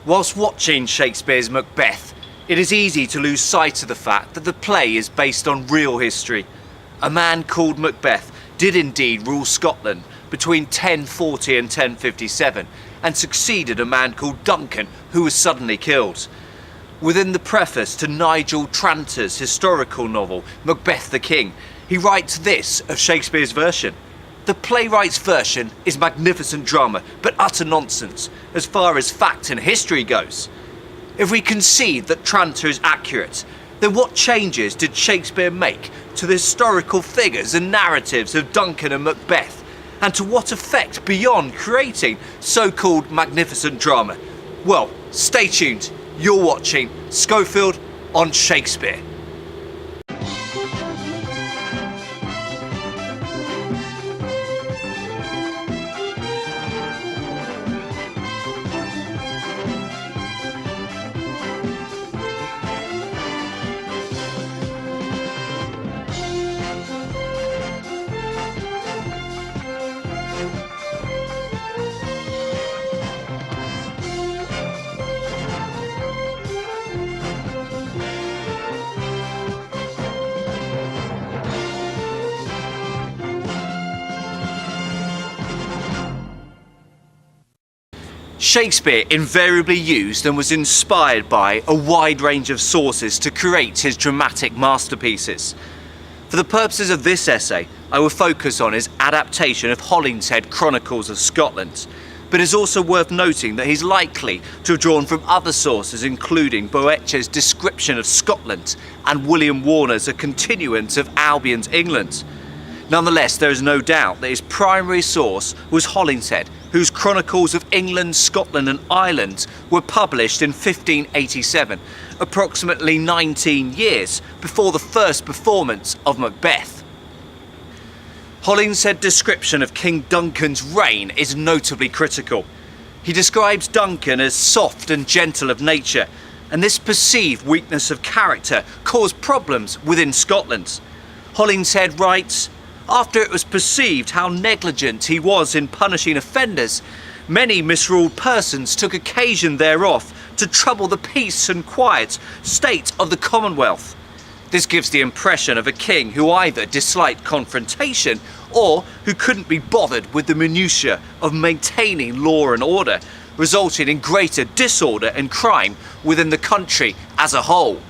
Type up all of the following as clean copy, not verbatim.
Whilst watching Shakespeare's Macbeth, it is easy to lose sight of the fact that the play is based on real history. A man called Macbeth did indeed rule Scotland between 1040 and 1057 and succeeded a man called Duncan, who was suddenly killed. Within the preface to Nigel Tranter's historical novel Macbeth the King, he writes this of Shakespeare's version: "The playwright's version is magnificent drama, but utter nonsense as far as fact and history goes." If we concede that Tranter is accurate, then what changes did Shakespeare make to the historical figures and narratives of Duncan and Macbeth, and to what effect beyond creating so-called magnificent drama? Well, stay tuned. You're watching Schofield on Shakespeare. Shakespeare invariably used and was inspired by a wide range of sources to create his dramatic masterpieces. For the purposes of this essay, I will focus on his adaptation of Holinshed Chronicles of Scotland, but it's also worth noting that he's likely to have drawn from other sources, including Boethius's description of Scotland and William Warner's A Continuance of Albion's England. Nonetheless, there is no doubt that his primary source was Holinshed, whose Chronicles of England, Scotland and Ireland were published in 1587, approximately 19 years before the first performance of Macbeth. Holinshed's description of King Duncan's reign is notably critical. He describes Duncan as soft and gentle of nature, and this perceived weakness of character caused problems within Scotland. Holinshed writes, "After it was perceived how negligent he was in punishing offenders, many misruled persons took occasion thereof to trouble the peace and quiet state of the Commonwealth. This gives the impression of a king who either disliked confrontation or who couldn't be bothered with the minutiae of maintaining law and order, resulting in greater disorder and crime within the country as a whole."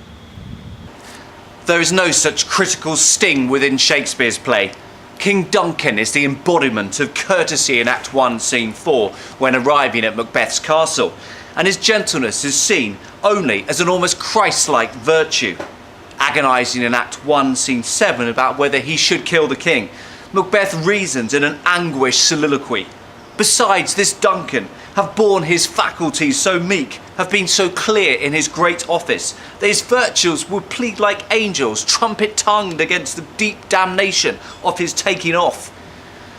There is no such critical sting within Shakespeare's play. King Duncan is the embodiment of courtesy in Act 1, Scene 4, when arriving at Macbeth's castle, and his gentleness is seen only as an almost Christ-like virtue. Agonising in Act 1, Scene 7 about whether he should kill the king, Macbeth reasons in an anguished soliloquy. "Besides this Duncan have borne his faculties so meek, have been so clear in his great office, that his virtues would plead like angels, trumpet-tongued against the deep damnation of his taking off.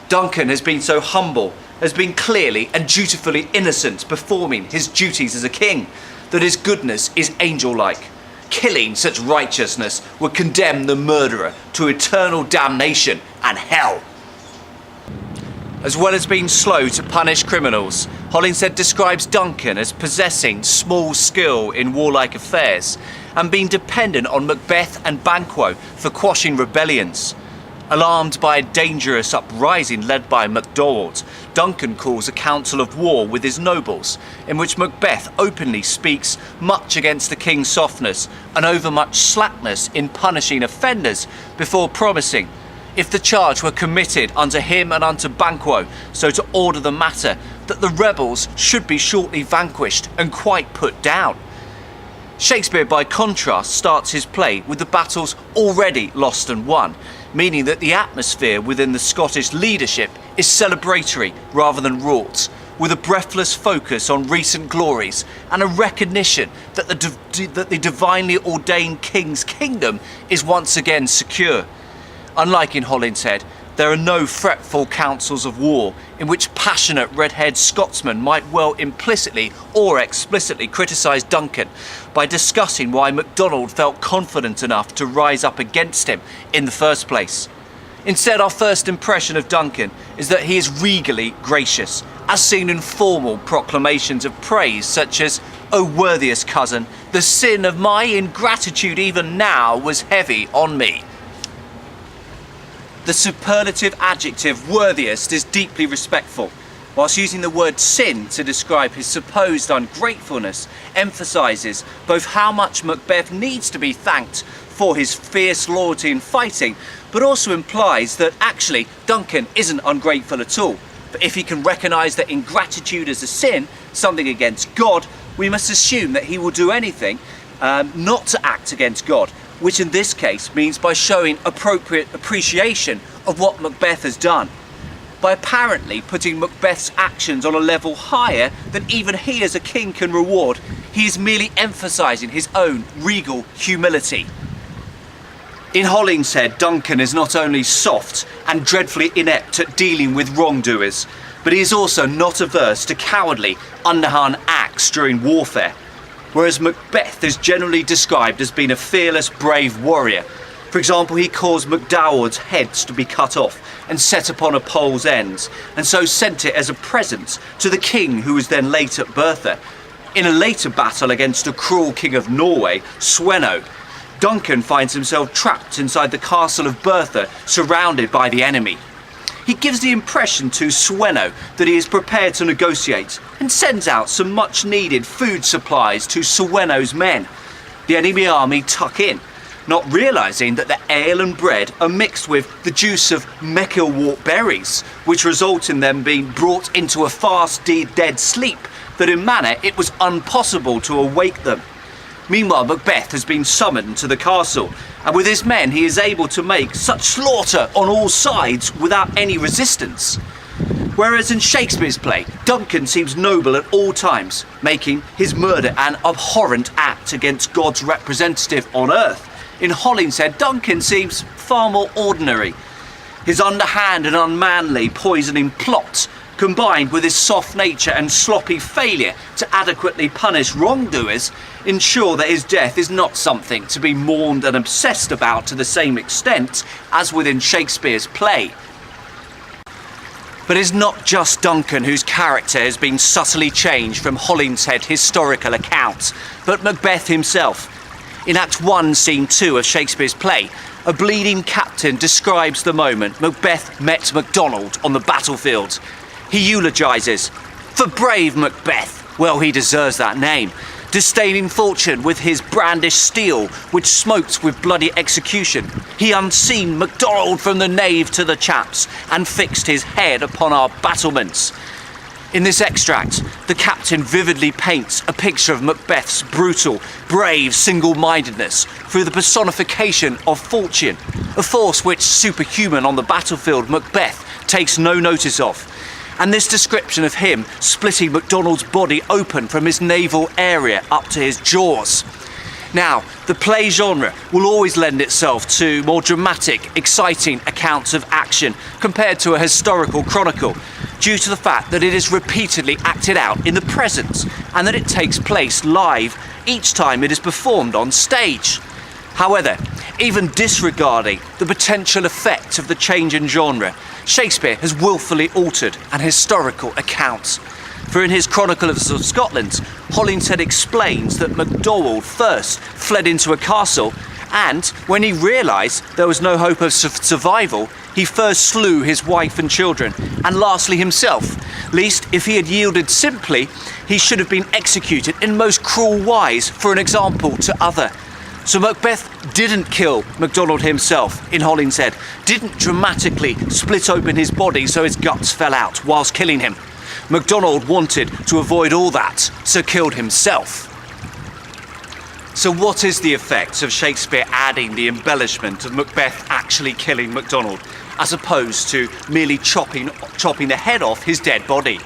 Duncan has been so humble, has been clearly and dutifully innocent, performing his duties as a king, that his goodness is angel-like. Killing such righteousness would condemn the murderer to eternal damnation and hell." As well as being slow to punish criminals, Holinshed describes Duncan as possessing small skill in warlike affairs and being dependent on Macbeth and Banquo for quashing rebellions. Alarmed by a dangerous uprising led by MacDonald, Duncan calls a council of war with his nobles, in which Macbeth openly speaks much against the king's softness and overmuch slackness in punishing offenders, before promising, if the charge were committed unto him and unto Banquo, so to order the matter, that the rebels should be shortly vanquished and quite put down. Shakespeare, by contrast, starts his play with the battles already lost and won, meaning that the atmosphere within the Scottish leadership is celebratory rather than wrought, with a breathless focus on recent glories and a recognition that the divinely ordained king's kingdom is once again secure. Unlike in Holinshed, there are no fretful councils of war in which passionate red-haired Scotsmen might well implicitly or explicitly criticise Duncan by discussing why MacDonald felt confident enough to rise up against him in the first place. Instead, our first impression of Duncan is that he is regally gracious as seen in formal proclamations of praise such as, "O worthiest cousin, the sin of my ingratitude even now was heavy on me." The superlative adjective worthiest is deeply respectful, whilst using the word sin to describe his supposed ungratefulness emphasises both how much Macbeth needs to be thanked for his fierce loyalty in fighting, but also implies that actually Duncan isn't ungrateful at all. But if he can recognise that ingratitude is a sin, something against God, we must assume that he will do anything not to act against God, which in this case means by showing appropriate appreciation of what Macbeth has done. By apparently putting Macbeth's actions on a level higher than even he as a king can reward, he is merely emphasising his own regal humility. In Holinshed, Duncan is not only soft and dreadfully inept at dealing with wrongdoers, but he is also not averse to cowardly, underhand acts during warfare. Whereas Macbeth is generally described as being a fearless, brave warrior. For example, he caused MacDowald's heads to be cut off and set upon a pole's ends, and so sent it as a present to the king who was then late at Bertha. In a later battle against a cruel king of Norway, Sweno, Duncan finds himself trapped inside the castle of Bertha, surrounded by the enemy. He gives the impression to Sweno that he is prepared to negotiate and sends out some much needed food supplies to Sweno's men. The enemy army tuck in, not realising that the ale and bread are mixed with the juice of meckerwort berries, which result in them being brought into a fast dead sleep that in manner it was impossible to awake them. Meanwhile, Macbeth has been summoned to the castle, and with his men he is able to make such slaughter on all sides without any resistance. Whereas in Shakespeare's play, Duncan seems noble at all times, making his murder an abhorrent act against God's representative on earth. In Holinshed, Duncan seems far more ordinary. His underhand and unmanly poisoning plot, combined with his soft nature and sloppy failure to adequately punish wrongdoers, ensure that his death is not something to be mourned and obsessed about to the same extent as within Shakespeare's play. But it's not just Duncan whose character has been subtly changed from Holinshed historical accounts, but Macbeth himself. In Act 1, Scene 2 of Shakespeare's play, a bleeding captain describes the moment Macbeth met MacDonald on the battlefield. He eulogises, "For brave Macbeth, well he deserves that name, disdaining fortune with his brandished steel, which smoked with bloody execution, he unseen MacDonald from the nave to the chaps, and fixed his head upon our battlements." In this extract, the captain vividly paints a picture of Macbeth's brutal, brave single-mindedness through the personification of fortune, a force which, superhuman on the battlefield, Macbeth takes no notice of. And this description of him splitting MacDonald's body open from his navel area up to his jaws. Now, the play genre will always lend itself to more dramatic, exciting accounts of action compared to a historical chronicle, due to the fact that it is repeatedly acted out in the present and that it takes place live each time it is performed on stage. However, even disregarding the potential effect of the change in genre, Shakespeare has willfully altered an historical account. For in his Chronicles of Scotland, Holinshed explains that MacDowald first fled into a castle, and when he realised there was no hope of survival, he first slew his wife and children, and lastly himself, lest if he had yielded simply, he should have been executed in most cruel wise for an example to other. So Macbeth didn't kill MacDonald himself in Holinshed, didn't dramatically split open his body so his guts fell out whilst killing him. MacDonald wanted to avoid all that, so killed himself. So what is the effect of Shakespeare adding the embellishment of Macbeth actually killing MacDonald, as opposed to merely chopping the head off his dead body?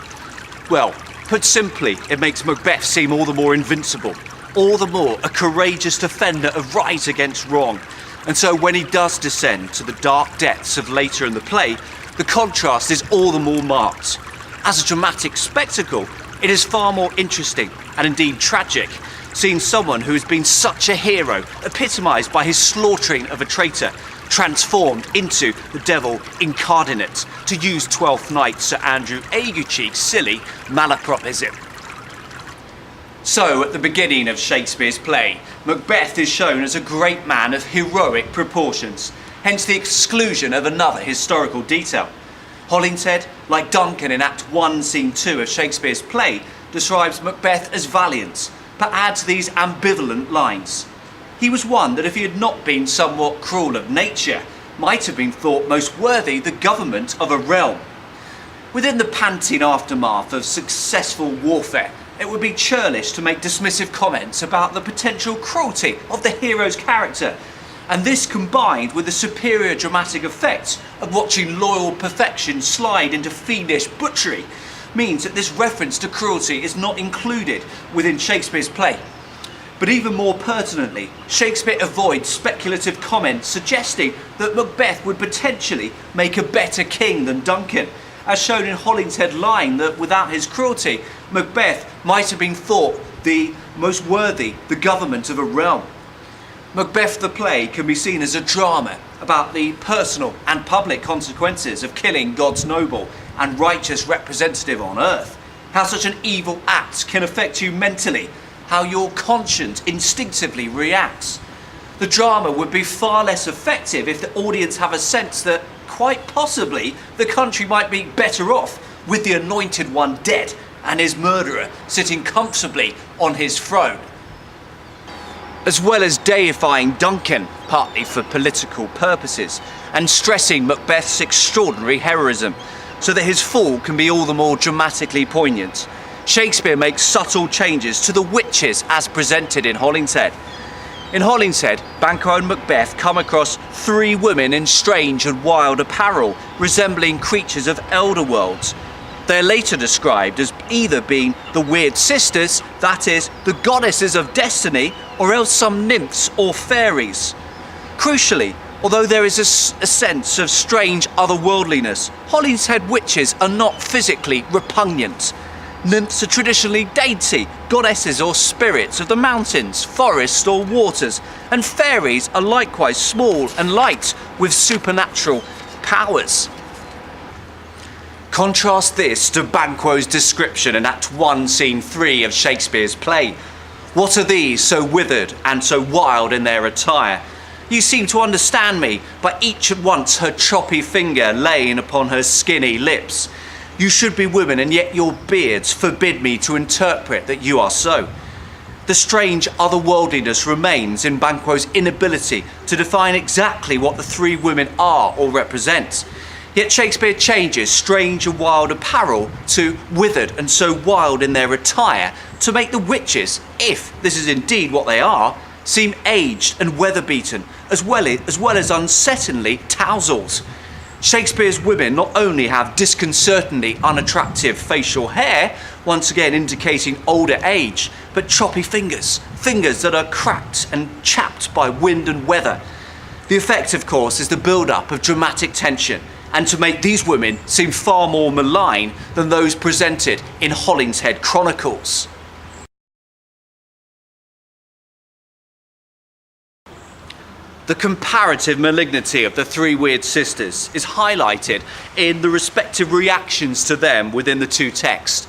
Well, put simply, it makes Macbeth seem all the more invincible, all the more a courageous defender of right against wrong. And so when he does descend to the dark depths of later in the play, the contrast is all the more marked. As a dramatic spectacle, it is far more interesting and indeed tragic, seeing someone who has been such a hero epitomised by his slaughtering of a traitor, transformed into the devil incarnate, to use Twelfth Night Sir Andrew Aguecheek's silly malapropism. So, at the beginning of Shakespeare's play, Macbeth is shown as a great man of heroic proportions, hence the exclusion of another historical detail. Holinshed, like Duncan in Act 1, Scene 2 of Shakespeare's play, describes Macbeth as valiant, but adds these ambivalent lines. He was one that, if he had not been somewhat cruel of nature, might have been thought most worthy the government of a realm. Within the panting aftermath of successful warfare, it would be churlish to make dismissive comments about the potential cruelty of the hero's character, and this, combined with the superior dramatic effect of watching loyal perfection slide into fiendish butchery, means that this reference to cruelty is not included within Shakespeare's play. But even more pertinently, Shakespeare avoids speculative comments suggesting that Macbeth would potentially make a better king than Duncan, as shown in Hollinshed's line that without his cruelty, Macbeth might have been thought the most worthy the government of a realm. Macbeth the play can be seen as a drama about the personal and public consequences of killing God's noble and righteous representative on earth, how such an evil act can affect you mentally, how your conscience instinctively reacts. The drama would be far less effective if the audience have a sense that, quite possibly, the country might be better off with the anointed one dead and his murderer sitting comfortably on his throne. As well as deifying Duncan, partly for political purposes, and stressing Macbeth's extraordinary heroism, so that his fall can be all the more dramatically poignant, Shakespeare makes subtle changes to the witches as presented in Holinshed. In Holinshed, Banquo and Macbeth come across three women in strange and wild apparel, resembling creatures of elder worlds. They are later described as either being the Weird Sisters, that is, the goddesses of destiny, or else some nymphs or fairies. Crucially, although there is a sense of strange otherworldliness, Holinshed witches are not physically repugnant. Nymphs are traditionally dainty, goddesses or spirits of the mountains, forests or waters, and fairies are likewise small and light with supernatural powers. Contrast this to Banquo's description in Act 1, Scene 3 of Shakespeare's play. What are these so withered and so wild in their attire? You seem to understand me, by each at once her choppy finger laying upon her skinny lips. You should be women, and yet your beards forbid me to interpret that you are so. The strange otherworldliness remains in Banquo's inability to define exactly what the three women are or represent. Yet Shakespeare changes strange and wild apparel to withered and so wild in their attire to make the witches, if this is indeed what they are, seem aged and weather-beaten, as well as unsettlingly tousled. Shakespeare's women not only have disconcertingly unattractive facial hair, once again indicating older age, but choppy fingers that are cracked and chapped by wind and weather. The effect, of course, is the build-up of dramatic tension, and to make these women seem far more malign than those presented in Holinshed Chronicles. The comparative malignity of the three weird sisters is highlighted in the respective reactions to them within the two texts.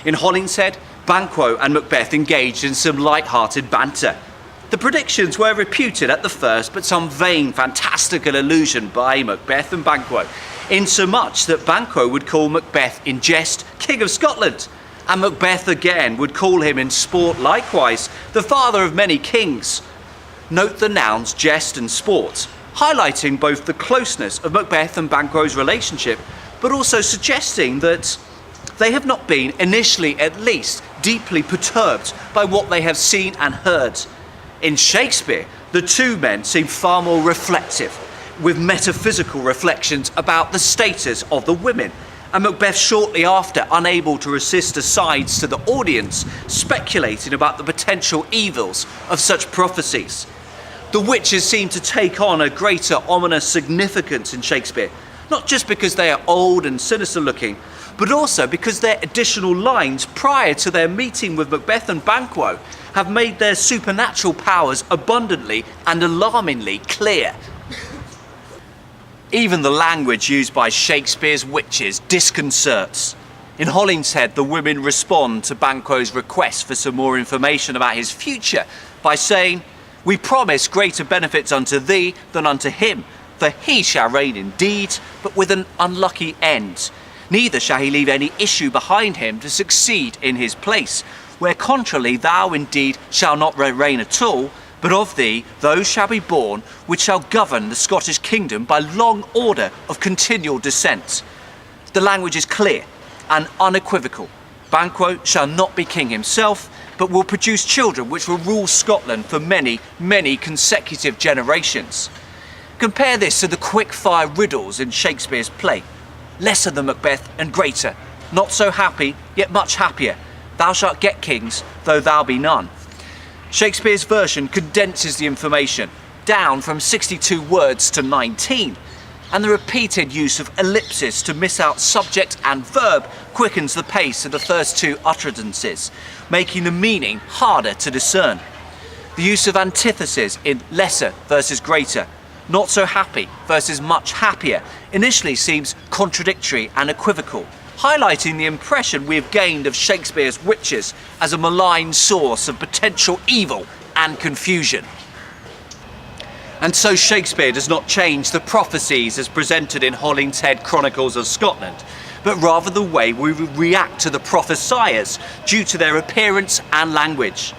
In Holinshed, Banquo and Macbeth engaged in some light-hearted banter. The predictions were reputed at the first, but some vain, fantastical illusion by Macbeth and Banquo, insomuch that Banquo would call Macbeth in jest King of Scotland, and Macbeth again would call him in sport likewise the father of many kings. Note the nouns jest and sport, highlighting both the closeness of Macbeth and Banquo's relationship, but also suggesting that they have not been, initially at least, deeply perturbed by what they have seen and heard. In Shakespeare, the two men seem far more reflective, with metaphysical reflections about the status of the women, and Macbeth shortly after unable to resist asides to the audience, speculating about the potential evils of such prophecies. The witches seem to take on a greater ominous significance in Shakespeare, not just because they are old and sinister looking, but also because their additional lines prior to their meeting with Macbeth and Banquo have made their supernatural powers abundantly and alarmingly clear. Even the language used by Shakespeare's witches disconcerts. In Holinshed, the women respond to Banquo's request for some more information about his future by saying, "We promise greater benefits unto thee than unto him, for he shall reign indeed, but with an unlucky end. Neither shall he leave any issue behind him to succeed in his place, where contrarily thou indeed shalt not reign at all, but of thee those shall be born which shall govern the Scottish kingdom by long order of continual descent." The language is clear and unequivocal. Banquo shall not be king himself, but will produce children which will rule Scotland for many, many consecutive generations. Compare this to the quick-fire riddles in Shakespeare's play. Lesser than Macbeth and greater, not so happy, yet much happier. Thou shalt get kings, though thou be none. Shakespeare's version condenses the information down from 62 words to 19, and the repeated use of ellipses to miss out subject and verb quickens the pace of the first two utterances, making the meaning harder to discern. The use of antithesis in lesser versus greater, not so happy versus much happier, initially seems contradictory and equivocal, highlighting the impression we have gained of Shakespeare's witches as a malign source of potential evil and confusion. And so Shakespeare does not change the prophecies as presented in Holinshed Chronicles of Scotland, but rather the way we react to the prophesiers due to their appearance and language.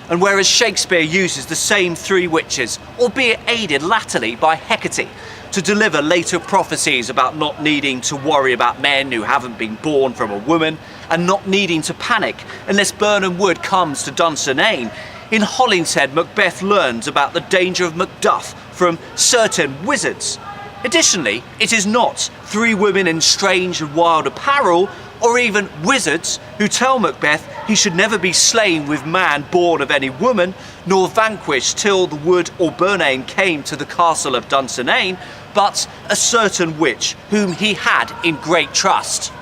And whereas Shakespeare uses the same three witches, albeit aided latterly by Hecate, to deliver later prophecies about not needing to worry about men who haven't been born from a woman, and not needing to panic unless Birnam Wood comes to Dunsinane, in Holinshed, Macbeth learns about the danger of Macduff from certain wizards. Additionally, it is not three women in strange and wild apparel, or even wizards who tell Macbeth he should never be slain with man born of any woman, nor vanquished till the wood or Burnane came to the castle of Dunsinane, but a certain witch whom he had in great trust.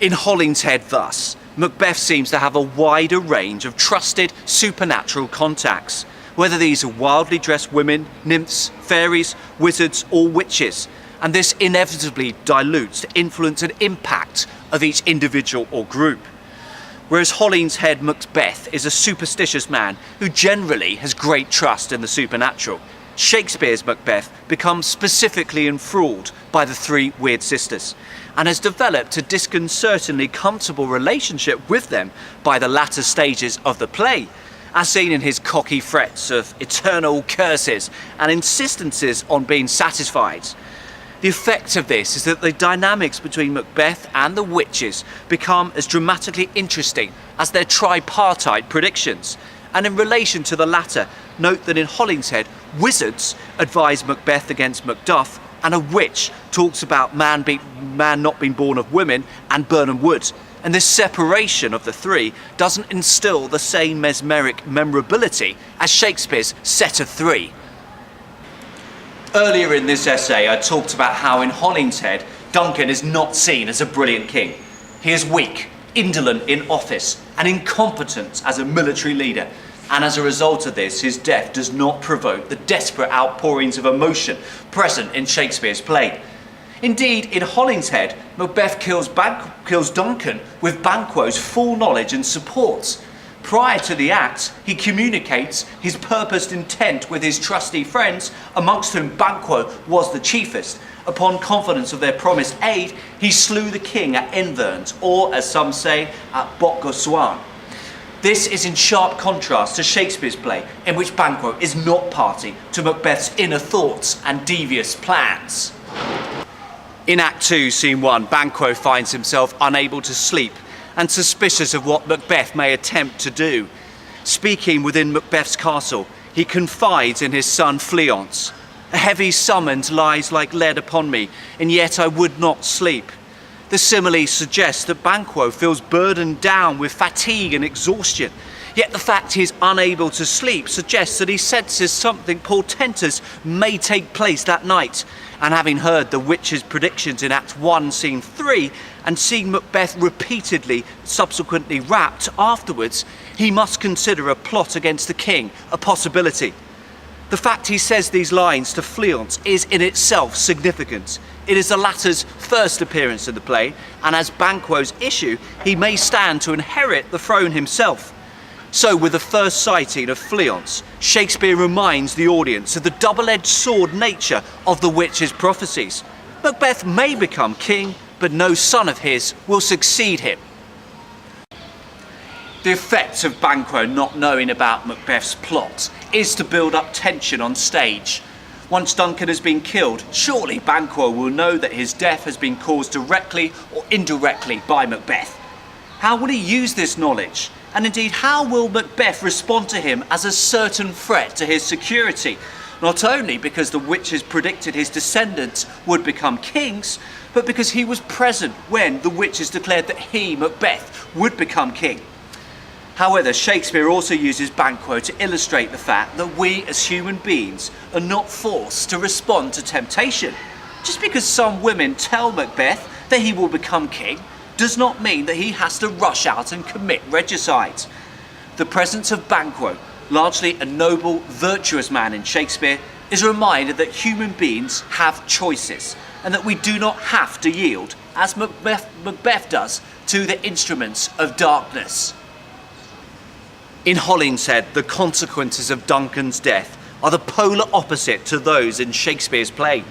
In Holinshed thus, Macbeth seems to have a wider range of trusted supernatural contacts, whether these are wildly dressed women, nymphs, fairies, wizards or witches, and this inevitably dilutes the influence and impact of each individual or group. Whereas Holinshed Macbeth is a superstitious man who generally has great trust in the supernatural, Shakespeare's Macbeth becomes specifically enthralled by the three weird sisters, and has developed a disconcertingly comfortable relationship with them by the latter stages of the play, as seen in his cocky threats of eternal curses and insistences on being satisfied. The effect of this is that the dynamics between Macbeth and the witches become as dramatically interesting as their tripartite predictions. And in relation to the latter, note that in Holinshed, wizards advise Macbeth against Macduff, and a witch talks about man not being born of women and Birnam Wood. And this separation of the three doesn't instill the same mesmeric memorability as Shakespeare's set of three. Earlier in this essay, I talked about how in Holinshed, Duncan is not seen as a brilliant king. He is weak, indolent in office, and incompetent as a military leader. And as a result of this, his death does not provoke the desperate outpourings of emotion present in Shakespeare's play. Indeed, in Holinshed, Macbeth kills Duncan with Banquo's full knowledge and support. Prior to the act, he communicates his purposed intent with his trusty friends, amongst whom Banquo was the chiefest. Upon confidence of their promised aid, he slew the king at Enverns, or as some say, at Botgoswan. This is in sharp contrast to Shakespeare's play, in which Banquo is not party to Macbeth's inner thoughts and devious plans. In Act 2, Scene 1, Banquo finds himself unable to sleep and suspicious of what Macbeth may attempt to do. Speaking within Macbeth's castle, he confides in his son Fleance. "A heavy summons lies like lead upon me, and yet I would not sleep." The simile suggests that Banquo feels burdened down with fatigue and exhaustion, yet the fact he is unable to sleep suggests that he senses something portentous may take place that night. And having heard the witch's predictions in Act 1, Scene 3, and seeing Macbeth repeatedly subsequently rapped afterwards, he must consider a plot against the king a possibility. The fact he says these lines to Fleance is in itself significant. It is the latter's first appearance in the play, and as Banquo's issue, he may stand to inherit the throne himself. So with the first sighting of Fleance, Shakespeare reminds the audience of the double-edged sword nature of the witch's prophecies. Macbeth may become king, but no son of his will succeed him. The effect of Banquo not knowing about Macbeth's plot is to build up tension on stage. Once Duncan has been killed, surely Banquo will know that his death has been caused directly or indirectly by Macbeth. How will he use this knowledge? And indeed, how will Macbeth respond to him as a certain threat to his security? Not only because the witches predicted his descendants would become kings, but because he was present when the witches declared that he, Macbeth, would become king. However, Shakespeare also uses Banquo to illustrate the fact that we as human beings are not forced to respond to temptation. Just because some women tell Macbeth that he will become king does not mean that he has to rush out and commit regicide. The presence of Banquo, largely a noble, virtuous man in Shakespeare, is a reminder that human beings have choices and that we do not have to yield, as Macbeth does, to the instruments of darkness. In Holinshed, the consequences of Duncan's death are the polar opposite to those in Shakespeare's play.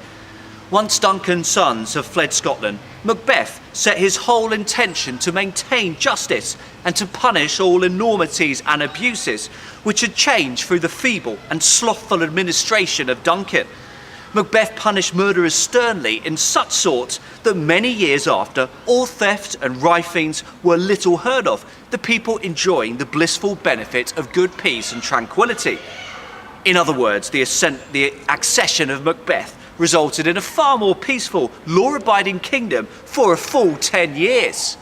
Once Duncan's sons have fled Scotland, Macbeth set his whole intention to maintain justice and to punish all enormities and abuses which had changed through the feeble and slothful administration of Duncan. Macbeth punished murderers sternly in such sort that many years after, all theft and riflings were little heard of, the people enjoying the blissful benefit of good peace and tranquility. In other words, the accession of Macbeth resulted in a far more peaceful, law-abiding kingdom for a full 10 years.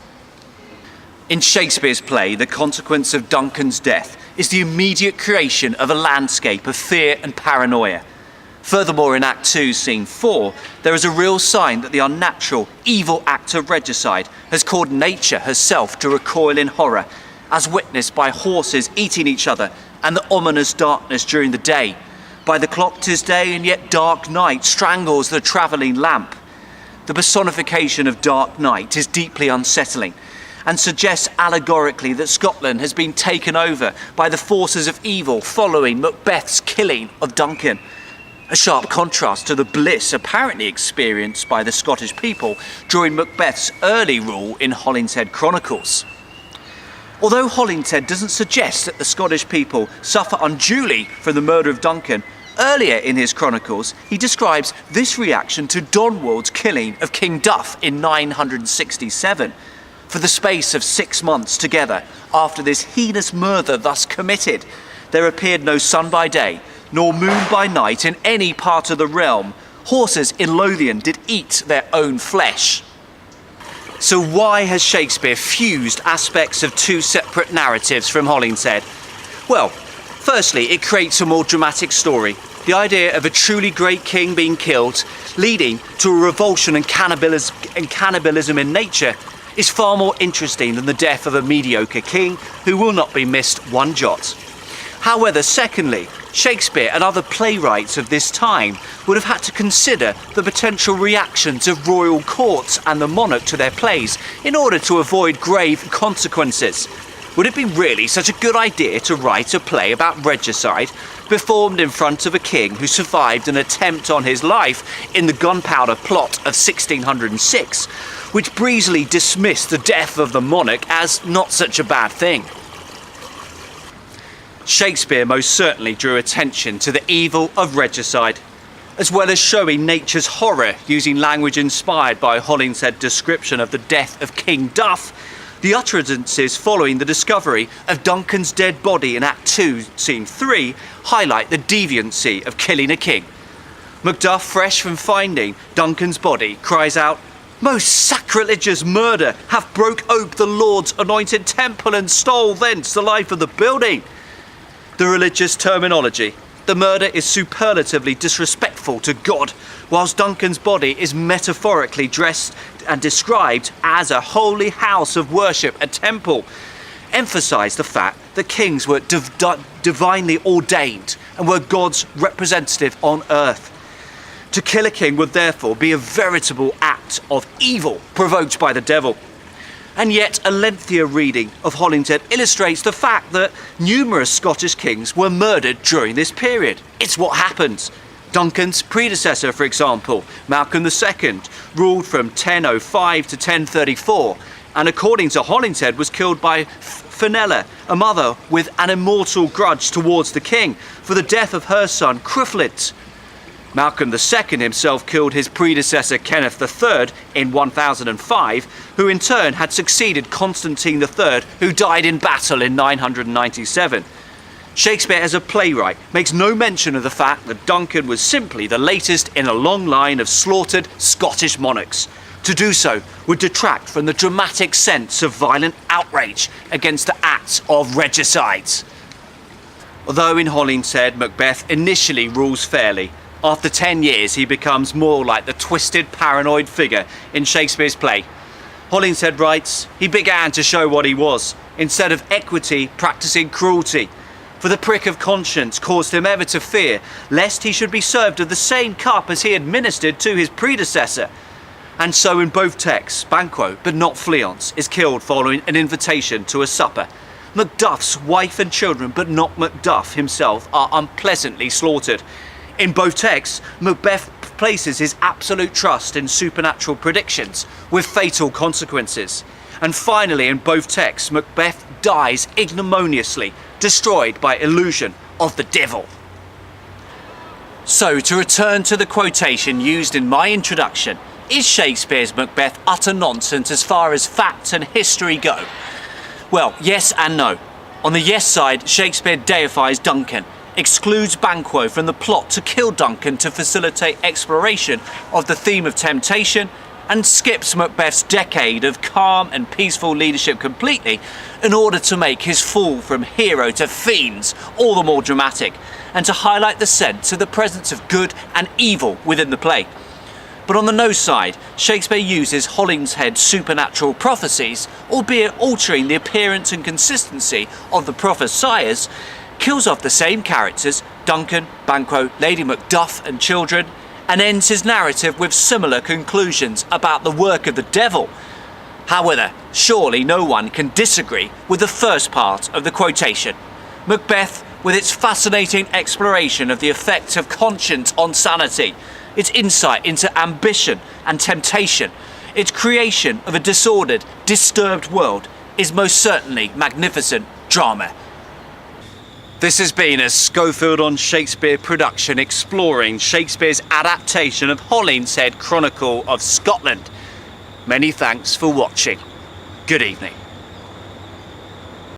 In Shakespeare's play, the consequence of Duncan's death is the immediate creation of a landscape of fear and paranoia. Furthermore, in Act 2, Scene 4, there is a real sign that the unnatural, evil act of regicide has caused nature herself to recoil in horror, as witnessed by horses eating each other and the ominous darkness during the day. By the clock 'tis day, and yet dark night strangles the travelling lamp. The personification of dark night is deeply unsettling and suggests allegorically that Scotland has been taken over by the forces of evil following Macbeth's killing of Duncan. A sharp contrast to the bliss apparently experienced by the Scottish people during Macbeth's early rule in Holinshed Chronicles. Although Holinshed doesn't suggest that the Scottish people suffer unduly from the murder of Duncan, earlier in his Chronicles he describes this reaction to Donwald's killing of King Duff in 967. For the space of 6 months together, after this heinous murder thus committed, there appeared no sun by day, nor moon by night in any part of the realm. Horses in Lothian did eat their own flesh. So why has Shakespeare fused aspects of two separate narratives from Holinshed? Well, firstly, it creates a more dramatic story. The idea of a truly great king being killed, leading to a revulsion and cannibalism in nature, is far more interesting than the death of a mediocre king who will not be missed one jot. However, secondly, Shakespeare and other playwrights of this time would have had to consider the potential reactions of royal courts and the monarch to their plays in order to avoid grave consequences. Would it be really such a good idea to write a play about regicide performed in front of a king who survived an attempt on his life in the Gunpowder Plot of 1606, which breezily dismissed the death of the monarch as not such a bad thing? Shakespeare most certainly drew attention to the evil of regicide, as well as showing nature's horror using language inspired by Holingshed's description of the death of King Duff. The utterances following the discovery of Duncan's dead body in Act 2, Scene 3, highlight the deviancy of killing a king. Macduff, fresh from finding Duncan's body, cries out, "Most sacrilegious murder hath broke ope the Lord's anointed temple and stole thence the life of the building." The religious terminology. The murder is superlatively disrespectful to God, whilst Duncan's body is metaphorically dressed and described as a holy house of worship, a temple. emphasise the fact that kings were divinely ordained and were God's representative on earth. To kill a king would therefore be a veritable act of evil provoked by the devil. And yet a lengthier reading of Holinshed illustrates the fact that numerous Scottish kings were murdered during this period. It's what happens. Duncan's predecessor, for example, Malcolm II, ruled from 1005 to 1034, and according to Holinshed was killed by Fenella, a mother with an immortal grudge towards the king for the death of her son Cruelty. Malcolm II himself killed his predecessor Kenneth III in 1005, who in turn had succeeded Constantine III, who died in battle in 997. Shakespeare, as a playwright, makes no mention of the fact that Duncan was simply the latest in a long line of slaughtered Scottish monarchs. To do so would detract from the dramatic sense of violent outrage against the acts of regicides. Although in Holinshed, Macbeth initially rules fairly, after 10 years he becomes more like the twisted, paranoid figure in Shakespeare's play. Holinshed writes, "He began to show what he was, instead of equity, practising cruelty. For the prick of conscience caused him ever to fear, lest he should be served of the same cup as he administered to his predecessor." And so in both texts, Banquo, but not Fleance, is killed following an invitation to a supper. Macduff's wife and children, but not Macduff himself, are unpleasantly slaughtered. In both texts, Macbeth places his absolute trust in supernatural predictions, with fatal consequences. And finally, in both texts, Macbeth dies ignominiously, destroyed by illusion of the devil. So, to return to the quotation used in my introduction, is Shakespeare's Macbeth utter nonsense as far as facts and history go? Well, yes and no. On the yes side, Shakespeare deifies Duncan, excludes Banquo from the plot to kill Duncan to facilitate exploration of the theme of temptation, and skips Macbeth's decade of calm and peaceful leadership completely in order to make his fall from hero to fiends all the more dramatic, and to highlight the sense of the presence of good and evil within the play. But on the no side, Shakespeare uses Holingshed's supernatural prophecies, albeit altering the appearance and consistency of the prophesiers, kills off the same characters, Duncan, Banquo, Lady Macduff and children, and ends his narrative with similar conclusions about the work of the devil. However, surely no one can disagree with the first part of the quotation. Macbeth, with its fascinating exploration of the effects of conscience on sanity, its insight into ambition and temptation, its creation of a disordered, disturbed world, is most certainly magnificent drama. This has been a Schofield on Shakespeare production exploring Shakespeare's adaptation of Holinshed Chronicle of Scotland. Many thanks for watching. Good evening.